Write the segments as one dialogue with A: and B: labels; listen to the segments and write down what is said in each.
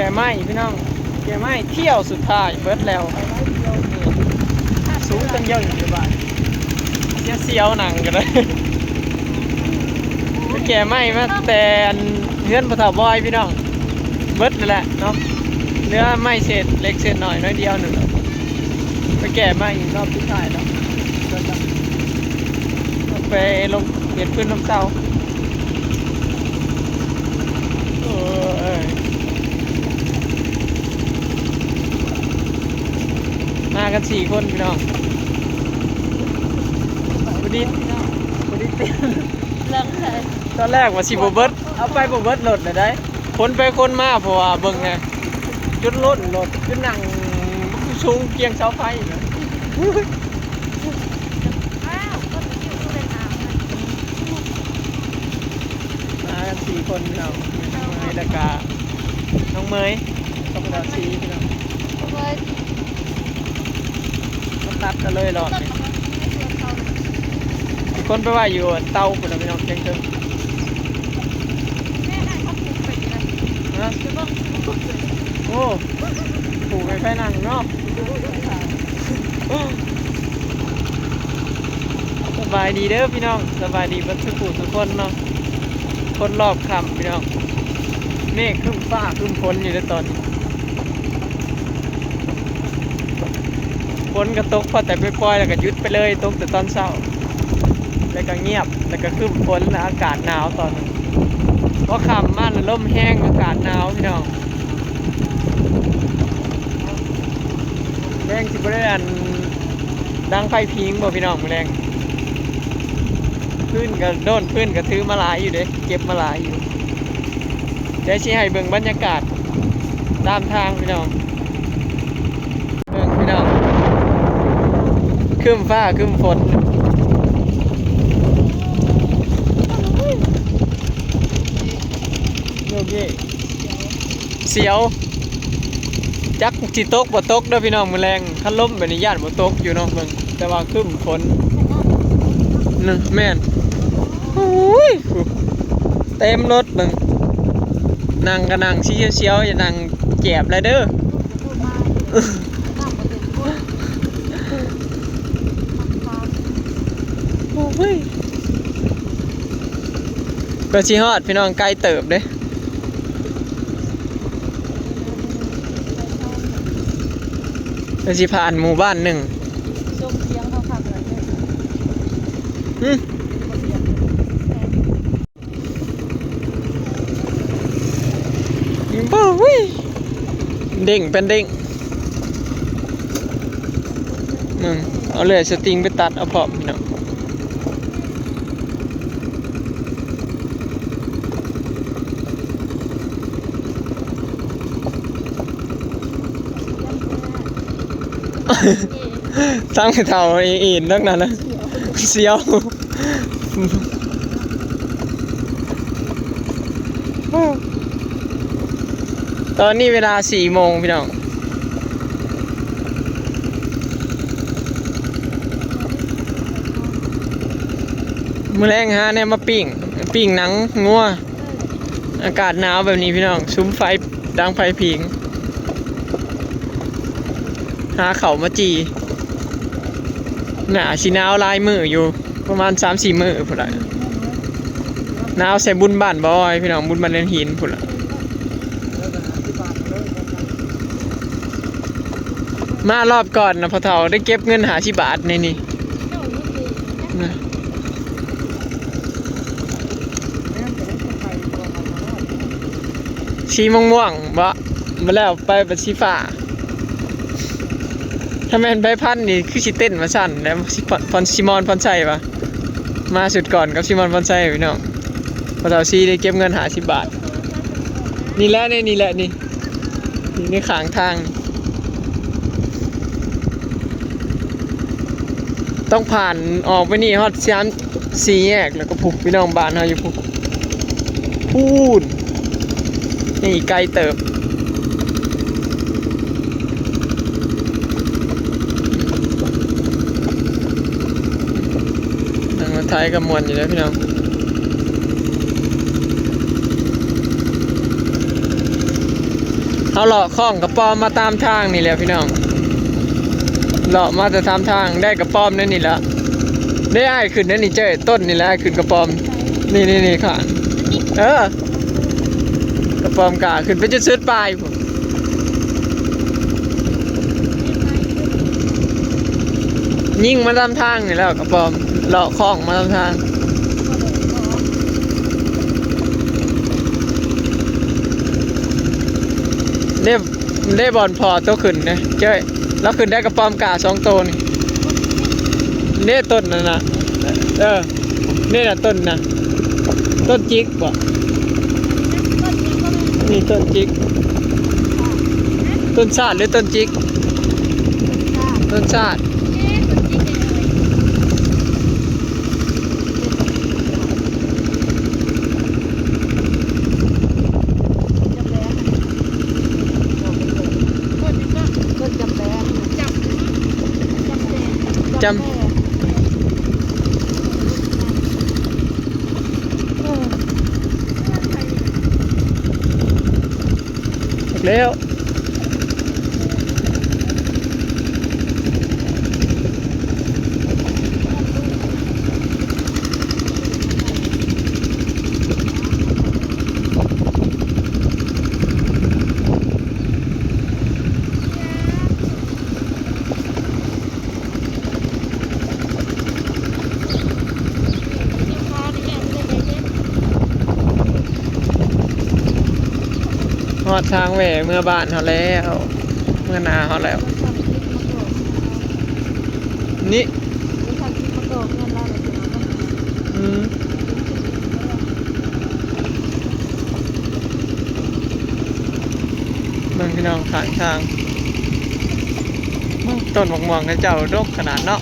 A: ก่ไม้พี่น้องแก่ไม้เที่ยวสุดท้ายเบิดแล้วสูงตั้งย่องอยู่บ้านเสียวหนังกันเลยไปแก่ไม้มาแต่เฮือนปะถาวรพี่น้องเบิดนั่นแหละเนาะเนื้อไม้เศษเล็กเศษหน่อยน้อยเดียวหนึ่งไปแก่ไม้อีกรอบสุดท้ายแล้วไปลงเห็ดพื้นน้ำเต้ามากัน4 คนพี่น้องบุดิเตี้ยเลิกเลยตอนแรกว่าสิบเบิร์ดเอาไปบเบิร์ดหลดเลยได้คนไปคนมาเพราะว่าเบิ่งไงจุดล้นหลดจุดนั่งสูงเกียงเสาไฟเลยมากัน4 คนพี่น้องเมย์ดากาน้องเมย์ต้องดาวซีพี่น้องตัดกันเลยหลอดมีคนไปว่าอยู่เตาคุณพี่น้องเชียงตึงนะโอ้ผูกไปแค่นั่งเนาะสบายดีเด้อพี่น้องสบายดีบัดทุกคนเนาะคนรอบค่ำพี่น้องเมฆครึ้มฟ้าครึ้มฝนอยู่ในตอนนี้ฝนก็ตกพอแต่ไปปล่อยแล้วก็หยุดไปเลยตกแต่ตอนเช้าแล้วก็เงียบแล้วก็ขึ้นฝนแล้วอากาศหนาวตอนนั้นเพราะค่ำมันลมแห้งอากาศหนาวพี่น้องแรงสิบเรือนดังไฟพิงบ่พี่น้องแรงพื้นก็โดนพื้นก็ถือมาหลายอยู่เด้เก็บมาหลายอยู่เดี๋ยวชี้ให้เบิ่งบรรยากาศตามทางพี่น้องเบิ่งพี่น้องครึ้มฟ้าครึ้มฝนโยกเย่เสียวจักจิตกบ่ตกเด้อพี่น้องมื้อแรงคันลมแบบนี้ย่านบ่ตกอยู่เนาะเบิ่งแต่ว่าครึ้มฝนนึแม่นโอ้ยเต็มรถเบิ่งนั่งก็นั่งเสียวๆอย่านั่งแจบเลยเด้อก็ชิฮอดพี่น้องไกลเติบเด้ก็ชิผ่านหมู่บ้านหนึ่งบ้าวิเด้งเป็นเด้งเอาเลยสติงไปตัดเอาพร้อมพี่น้องตั้งเท่าอีนนักนั้นนะเสียวตอนนี้เวลา4 โมงพี่น้องมื้อแรงฮะเนี่ยมาปิ้งหนังงัวอากาศหนาวแบบนี้พี่น้องซุ้มไฟดังไฟผิงหาเข่ามาจีหนาชิหนาวลายมืออยู่ประมาณ 3-4 มื้อพุ่นละหนาวใส่บุญบ้านบ่อยพี่น้องบุญบ้านเล่นหินพุ่นละมารอบก่อนนะพอเฒ่าได้เก็บเงิน50 บาทในนี่ชีม่วงบ่มาแล้วไปบัดชีฟ้าถ้าแม่นใบพันนี่คือสิเต้นมาสั่นแล้วพรซิมอนพรชัยปะมาสุดก่อนกับซิมอนพรชัยพี่น้องพอเฒ่าซีได้เก็บเงิน50 บาทนี่แหละนี่ในข้างทางต้องผ่านออกไปนี่ฮอด4 แยกแล้วก็พุกพี่น้องบ้านเฮาอยู่พุกพูดนี่ไกลเติบทางรถไทยกับมวลอยู่แล้วพี่น้องเฮา เขาเลาะคล้องกระป๋อมมาตามทางนี่แหละพี่น้องเลาะมาแต่ตามทางได้กระป๋อมนั่นนี่แหละได้อ้ายขึ้นนั่นนี่เจ้ต้นนี่แหละอ้ายขึ้นกระป๋อมนี่ค่ะกระป๋อมกาขึ้นไปจะซื้อปลายผมยิ่งมาตามทางนี่แล้วกระป๋อมเลาะคล้องมาตามทางได้บอลพอตัวขึ้นนะเจ้ยแล้วขึ้นได้กระป๋อมกา2ตัวนี่นี่ต้นนั่นนะนี่น่ะต้นนะต้นจิกบ่นี่ต้นจิกต้นชาติหรือต้นจิกต้นชาติจำแล้วหอดทางแหวเมื่อบ้านเขาแล้วเมื่อนาเขาแล้วนี่มันพี่น้องผ่านทางต้นหมกม่วงกับเจ้าดกขนาดเนาะ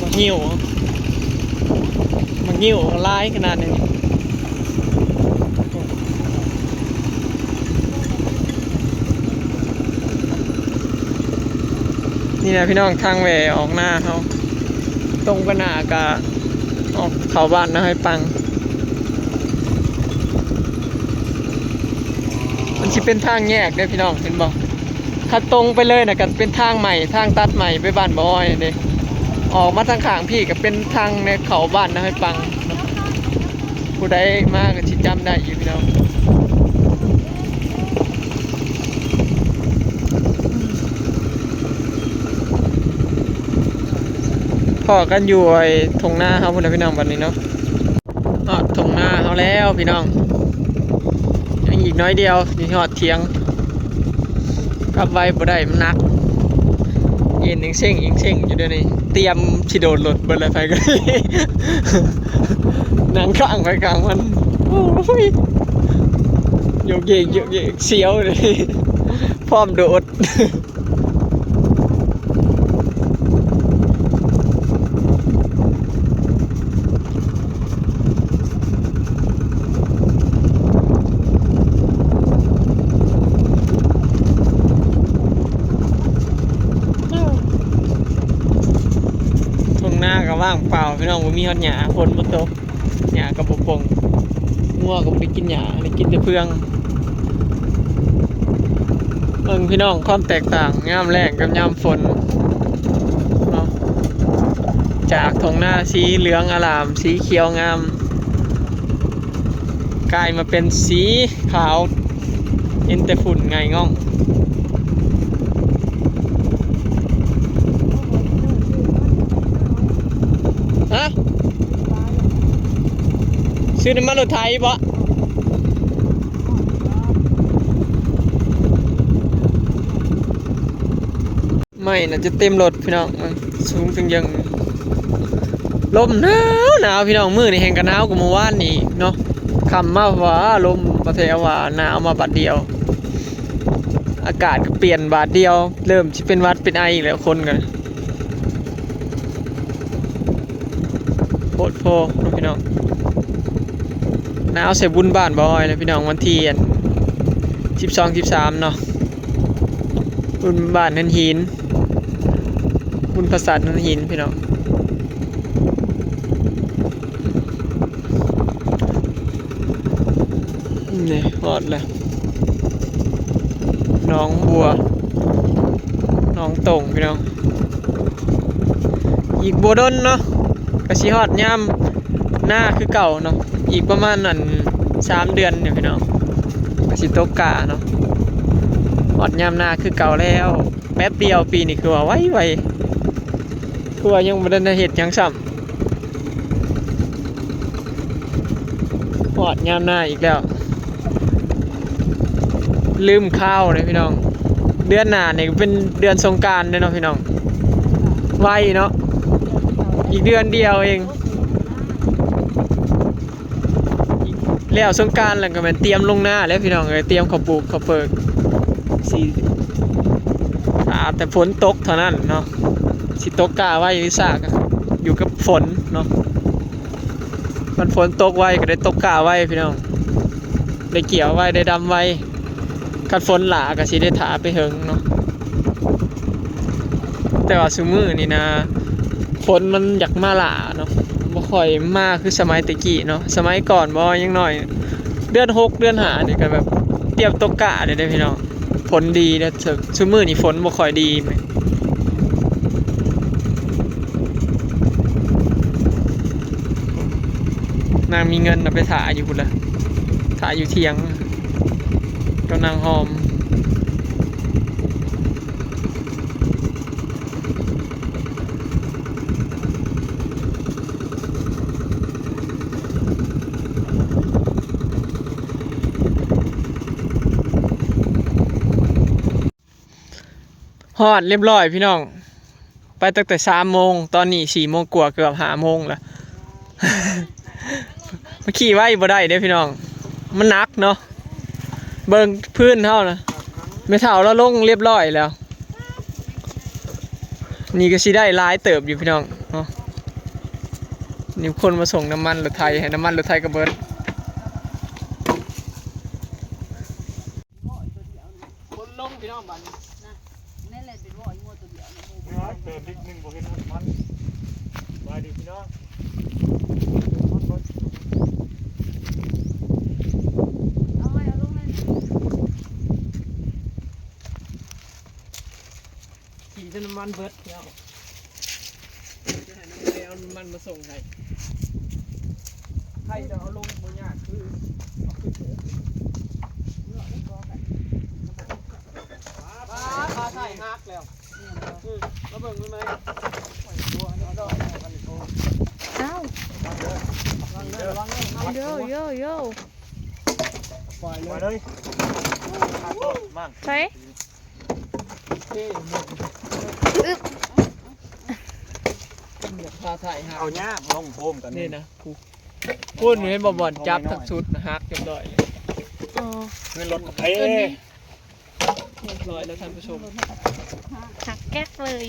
A: มาหิวลายขนาดนี้นี่นะพี่น้องทางแหวออกหน้าเขาตรงไปหน้ากะออกเขาบ้านนะให้ปังมันจะเป็นทางแยกได้พี่น้องเห็นบอกถ้าตรงไปเลยนะก็เป็นทางใหม่ทางตัดใหม่ไปบ้านบ่อยนี่ออกมาทางข้างพี่ก็เป็นทางในเขาบ้านนะให้ปังผู้ใดมากก็ชิจำได้อยู่พี่น้องพอกันอยู่ไอ้ทงหน้าเขาพุ่นนะพี่น้องวันนี้เนาะทงหน้าเขาแล้วพี่น้องยังอีกน้อยเดียวนี่หอดเทียงกลับไว้บ่ได้มันนักเย็นยิงเช่งอยู่เดี๋ยวนี้เตรียมชิโดนรถเบิดอะไรไปก็ได้นั่งข้างไปกลางมันโอ้ยโยกเยกเสียวเลยพร้อมโดดหน้าก็ว่างเปล่าพี่น้องผมมีฮอดหญ้าฝนบ่ตกหญ้าก็บ่ปงงัวก็บ่ได้กินหญ้าได้กินแต่เฟืองพี่น้องความแตกต่างยามแล้งกับยามฝนเนาะจากทงหน้าสีเหลืองอร่ามสีเขียวงามกลายมาเป็นสีขาวเห็นแต่ฝุ่นไงง่องฮะซื้อน้ำมันรถไทยบ่ไม่น่าจะเต็มรถพี่น้องมันสูงจังยังลมหนาวพี่น้องมื้อนี่แห้งกันหนาวกว่าเมื่อวานนี่เนาะคำมาว่าลมประเทศว่าหนาวมาบาดเดียวอากาศก็เปลี่ยนบาดเดียวเริ่มสิเป็นหวัดเป็นไออีกแล้วคนกันโคตรโพพี่น้องหนาวเสียบุญบ้านบ่อยเลยพี่น้องวันที่12-13เนาะบุญบ้านนันหินบุญภาษานันหินพี่น้อง นี่หอดเลยน้องบัวน้องตงพี่น้องอีกบัวดนเนาะกระชีฮอดย่ำหน้าคือเก่าเนาะอีกประมาณนั้น3 เดือนเนี่ยพี่น้องกระชีตกกาเนาะฮอดย่ำหน้าคือเก่าแล้วแป๊บเดียวปีนี้คือว่าไวคือว่ายังบ่ได้เฮ็ดหยังซ้ำฮอดย่ำหน้าอีกแล้วลืมข้าวเลยพี่น้องเดือนหน้าเนี่ยเป็นเดือนสงกรานต์เนาะพี่น้องไวเนาะอีกเดือนเดียวเองแล้วสงกรานต์แล้วก็แม่นเตรียมลงหน้าแล้วพี่น้องเอ้ยเตรียมข้าวปลูกข้าวเปิกสิแต่ฝนตกเท่านั้นเนาะสิตกกาไว้หรือซากอยู่กับฝนเนาะมันฝนตกไว้ก็ได้ตกกาไว้พี่น้องได้เกี่ยวไว้ได้ดำไว้คันฝนหลาก็สิได้ถาไปเหิงเนาะแต่ว่าซุมื้อนี่นะฝนมันอยากมาหลาเนาะบ่ค่อยมาคือสมัยตะกี้เนาะสมัยก่อนบ่ยังน้อยเดือน6เดือน5นี่ก็แบบเตรียมตกกะได้เด้อพี่น้องฝนดีเด้อซุมื้อนี่ฝนบ่ค่อยดีนางมีเงินเอาไปถ่ายอยู่พุ่นล่ะถ่ายอยู่เที่ยงกำลังหอมฮอดเรียบร้อยพี่น้องไปตั้งแต่3 โมงตอนนี้4 โมงกว่าเกือบ5 โมงแล้ว มาขี่ไว้บ่ได้เด้พี่น้องมันหนักเนาะเบิ่งพื้นเท่านะไม่เท่าแล้วลงเรียบร้อยแล้วนี่ก็สิได้หลายเติบอยู่พี่น้องเนาะนี่คนมาส่งน้ำมันรถไทยให้น้ำมันรถไทยก็เบิดคนลงพี่น้องบ้านนั่นแหละเป็นว่าอีโม่ตัวเดียวเติมนิดนึงบ่เห็นมันไปดิพี่น้องขี่จนน้ำมันเบิดแล้วจะให้น้ำมันเอาน้ำมันมาส่งให้ใครจะเอาลงบนยากคือเอาขึ้นเถอะปลาใส่ฮักแล้วแล้วเบิ่งเลย
B: เอ้าโยโยโย
A: ปล่อยเลยมัน
B: ใช่
A: ปลาใส่ฮัก
C: เอาหญ้าลงโฮมกัน
A: นี่นะพูดให้บ่อนจับทั้งชุดนะฮักเรียบร้อยเลย
B: อ๋อ
C: เงินรถกับเพ
A: เรียบร้อยแล้วท่านผู้ชม
B: หักแก๊กเลย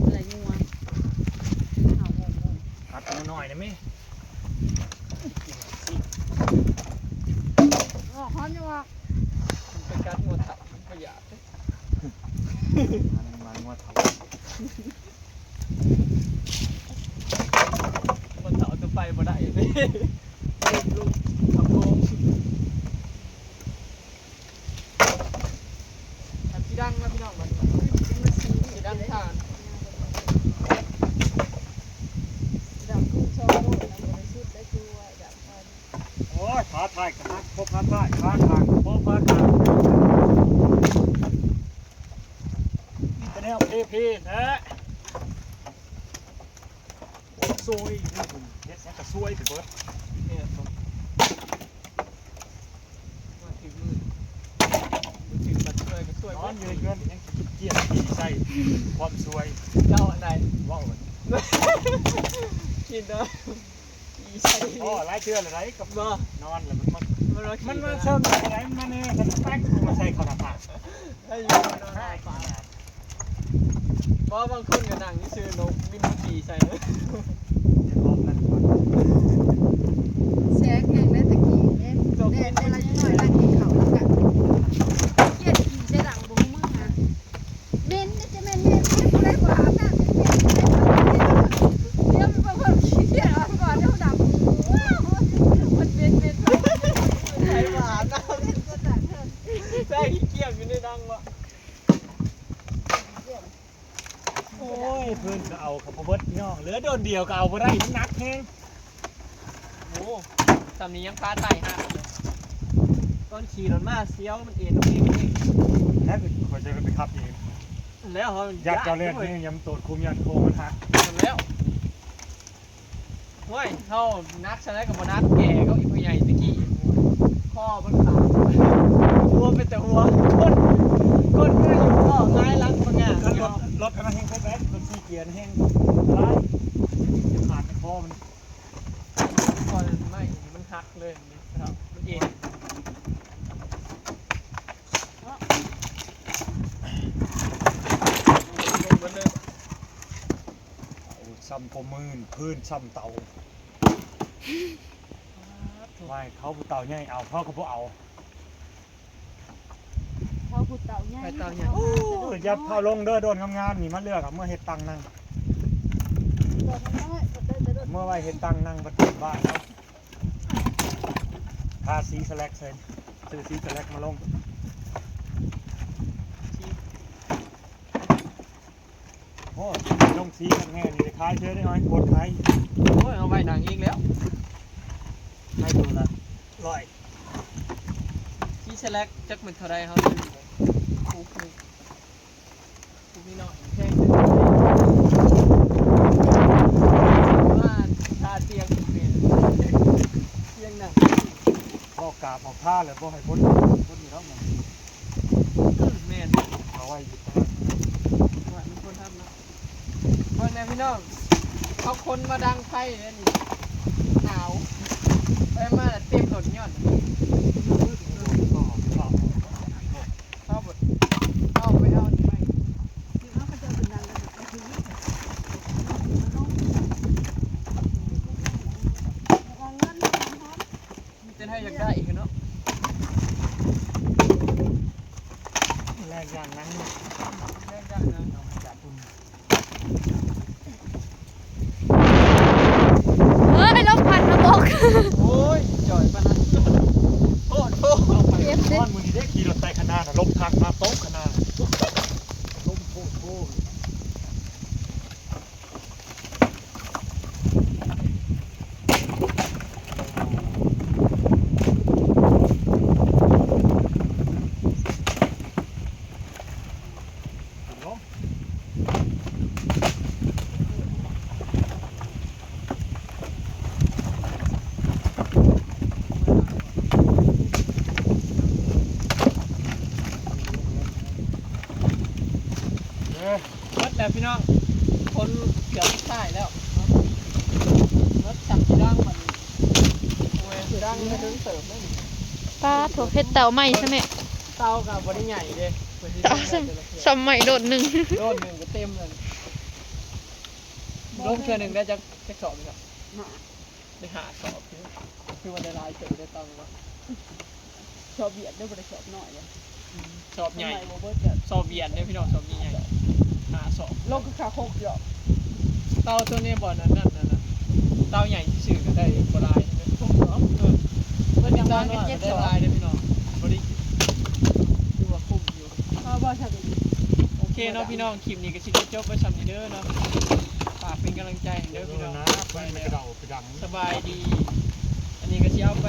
B: อะไรงัว
C: อัดหน่อยนะมิ
B: ฮอนอยู่อ่ะ
A: เป็นการงัวถับขยะ
C: มันว่าเถา
A: มันเถาจะไปบ่ได้เลยลูกทำโกงทำที่ดังนะพี่น้องมันที่ดังทาน
C: โอ้ยขาถ่ายกันนะพบขาถ่ายขาทางพบขาทางจะแนวเพนะซวยนี่ผมเฮ็ดแค่กระซวยไปเบิด
A: เนี่ยผมมาถึงมือถึงบัดช่วยก็ช่วย
C: นอ
A: บ้าน น
C: อ
A: อยู่ ยู่
C: ในเงินยังคิดเกียดที่ใส่ความซวย
A: เจ้าอันไหน
C: ว้าวมัน
A: กินเนาะอีใส่
C: อ๋อหลายเชื่ออะไรกับ
A: บ่
C: นอนแล้วมัน
A: มัน
C: มาเชิงอะไรมันเนี่ยกันแป๊กมาใส่ข้าวผัด
A: ให้อยู่นอนได้ปลาเพราะบางคนก็นั่งนี่ซื้อนกบินมาขี่ใส่เลย
C: เดี๋ยวออกนั่นก่อน
B: แซกแห้งได้ตะกี้เนี่ยเวลายังน้อยร้านกินข้าวแล้วกันเกียดขี่ใช้ดังบ่มึงอ่ะเบนจะเบนอะไรกว่าน่ะเดี๋ยวมันเพิ่มขี้เกียจก่อนเดี๋ยวดับว้าวมันเป็น
C: โอ้ยเพื่อนก็เอาเขาเบิดพี่น้องเหลือโดนเดียวก็เอาบ่ได้น้ำหนักแห้ง
A: โอ้ตำนี้ยังพาไต่ฮะตอนขี่รถมาเสียวมันเอ็นตรงนี้นี่
C: แล้วก็คอยจะไปขับเอง
A: แล้วเขา
C: ยัดเจ้าเล่นนี่ยำตูดคุมยันโคมันหัก
A: แล้วเฮ้ยเขานักชนะกับบนักแก่เขาอีกผู้ใหญ่ตะกี้ข้อมันขาดหัวเป็นแต่หัวก้นไม่อยู่ก็ง่ายลังพังงาน
C: รถกำลังแห้งโคตรแบ๊ดรถซีเกียร์แห้งร้ายจะขาดในคอมัน
A: พอไม่มันหักเลยนะครับมันเอ็นลงเลย
C: ซ้ำปมืนพื้นซ้ำเตาไม่เขาผู้เตาใหญ่เอาเขาก็พวกเอา
B: เขาพูดเต่าใหญ่
C: โอ้ยยัดเข้าลงเด้อโดนงามๆนี่มาเลือกเมื่อเฮ็ดตังนั่ง
B: โดนน้อยโดน
C: เมื่อไว้เฮ็ดตังนั่งประตูบ้านแล้วทาสีสแลกเซนซื้อสีสแลกมาลงโอ้ลงสีกันแง่นี่คล้ายเชื่อได้น้อยปวดคล้าย
A: โอ้ยเอาไว้หนังอีกแล้ว
C: ให้ดูละร้อย
A: ที่เซล็กจักมันเท่าไรเขาคูมีหน่อยแค่ว่าตาเตียงเป็นเตียงหนัง
C: บอกกาบออกท่าเลยบอกให้พ้นอยู่แล้วมัน
A: แม่น
C: เอาไว้อยู่
A: ว่ามีคนทำเนาะคนแม่พี่น้องเขาคนมาดังไพ่เลยนี่หนาวไปมาเต็มหลดย้อนเข้าบดเข้าไปเอาไป
B: คือเขาจะเป็นนางแล้วก็คือเอาเงิน
A: จะให้อยากได้อีกเนาะ
C: แรกอย่างนั้น
A: แม่ได้นะ
C: จากคุณ
D: เฮ้ยลมพัดมาบก
A: โอ้ยจ่อยปะนะโอ้โห
B: เจ็บ
C: ตอนมือนี้ได้ขี่รถไฟขนาดลมทางมาโต๊ะขนาดลมโคตร
A: รถแล้วพี่น้องคนเกือบใต้แล้วรถจับกี่ดังมันโอ้ยกี่ดังไม่ถึงเติมไม่
D: ป้าถั่วเพชรเต่าไหมใช่ไหม
A: เตากับบริใหญ่เลย
D: เต่าสมัยโดดหนึ่ง
A: โดนหนึ่งก็เต็มเลยลงเชือหนึ่งได้จะสอบครับได้หาสอบคือวันได้ลายเจอได้ตังค์วะ
B: ชอบเบียดด้วยบริษัทหน่อยเลย
A: สอบใหญ่
B: โบเบิร์ตจะ
A: สอบเบียดเนี่ยพี่น้องสอบใหญ่หาสอบ
B: โลกคือขาโคกหยอก
A: เตาตัวนี้บ่อนั้นนะเตาใหญ่สื่อก็ได้บลายพวกเนาะมันยังได้ได้ลายเลยพี่น้องบริคือว่าคุ้มอยู่
B: เขาบอกชอบ
A: โอเคเนาะพี่น้องคลิปนี้ก็ชิคจบไปสำนีเด้อเนาะฝากเป็นกำลังใจให้เด้อพี่น้อง
C: นะไปกระเดาไปดัง
A: สบายดี อันนี้ก็สิเอาไป